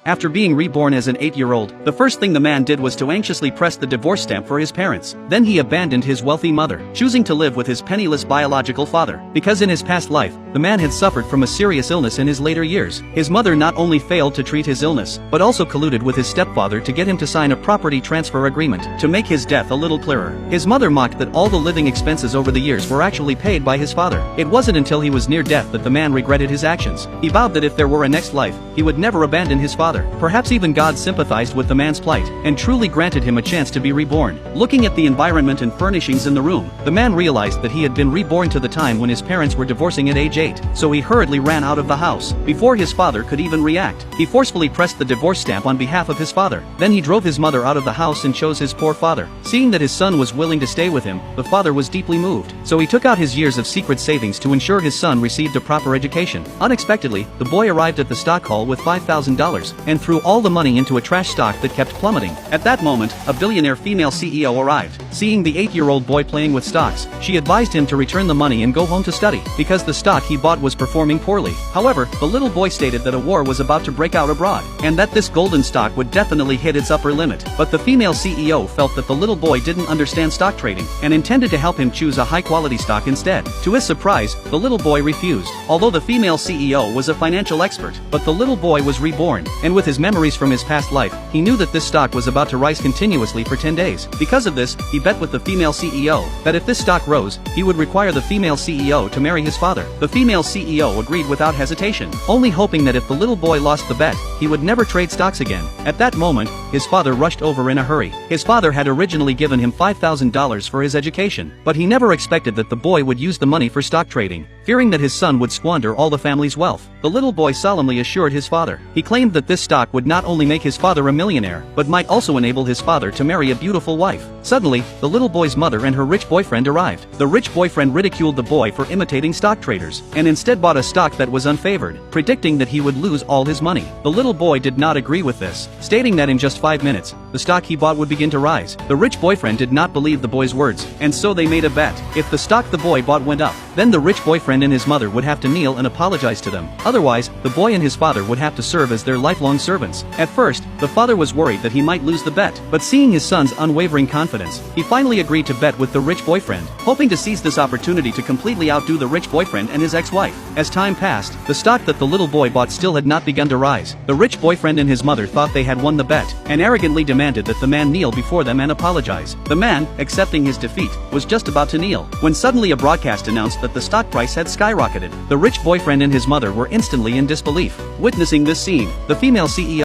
After being reborn as an 8-year-old, the first thing the man did was to anxiously press the divorce stamp for his parents. Then he abandoned his wealthy mother, choosing to live with his penniless biological father. Because in his past life, the man had suffered from a serious illness in his later years. His mother not only failed to treat his illness, but also colluded with his stepfather to get him to sign a property transfer agreement. To make his death a little clearer, his mother mocked that all the living expenses over the years were actually paid by his father. It wasn't until he was near death that the man regretted his actions. He vowed that if there were a next life, he would never abandon his father. Perhaps even God sympathized with the man's plight, and truly granted him a chance to be reborn. Looking at the environment and furnishings in the room, the man realized that he had been reborn to the time when his parents were divorcing at age 8, so he hurriedly ran out of the house. Before his father could even react, he forcefully pressed the divorce stamp on behalf of his father. Then he drove his mother out of the house and chose his poor father. Seeing that his son was willing to stay with him, the father was deeply moved. So he took out his years of secret savings to ensure his son received a proper education. Unexpectedly, the boy arrived at the stock hall with $5,000, and threw all the money into a trash stock that kept plummeting. At that moment, a billionaire female CEO arrived. Seeing the 8-year-old boy playing with stocks, she advised him to return the money and go home to study, because the stock he bought was performing poorly. However, the little boy stated that a war was about to break out abroad, and that this golden stock would definitely hit its upper limit. But the female CEO felt that the little boy didn't understand stock trading, and intended to help him choose a high-quality stock instead. To his surprise, the little boy refused. Although the female CEO was a financial expert, but the little boy was reborn, and with his memories from his past life, he knew that this stock was about to rise continuously for 10 days. Because of this, he bet with the female CEO that if this stock rose, he would require the female CEO to marry his father. The female CEO agreed without hesitation, only hoping that if the little boy lost the bet, he would never trade stocks again. At that moment, his father rushed over in a hurry. His father had originally given him $5,000 for his education, but he never expected that the boy would use the money for stock trading. Fearing that his son would squander all the family's wealth, the little boy solemnly assured his father. He claimed that this stock would not only make his father a millionaire, but might also enable his father to marry a beautiful wife. Suddenly, the little boy's mother and her rich boyfriend arrived. The rich boyfriend ridiculed the boy for imitating stock traders, and instead bought a stock that was unfavored, predicting that he would lose all his money. The little boy did not agree with this, stating that in just 5 minutes, the stock he bought would begin to rise. The rich boyfriend did not believe the boy's words, and so they made a bet. If the stock the boy bought went up, then the rich boyfriend and his mother would have to kneel and apologize to them. Otherwise, the boy and his father would have to serve as their lifelong servants. At first, the father was worried that he might lose the bet, but seeing his son's unwavering confidence, he finally agreed to bet with the rich boyfriend, hoping to seize this opportunity to completely outdo the rich boyfriend and his ex-wife. As time passed, the stock that the little boy bought still had not begun to rise. The rich boyfriend and his mother thought they had won the bet, and arrogantly demanded that the man kneel before them and apologize. The man, accepting his defeat, was just about to kneel, when suddenly a broadcast announced that the stock price had skyrocketed. The rich boyfriend and his mother were instantly in disbelief. Witnessing this scene, the female CEO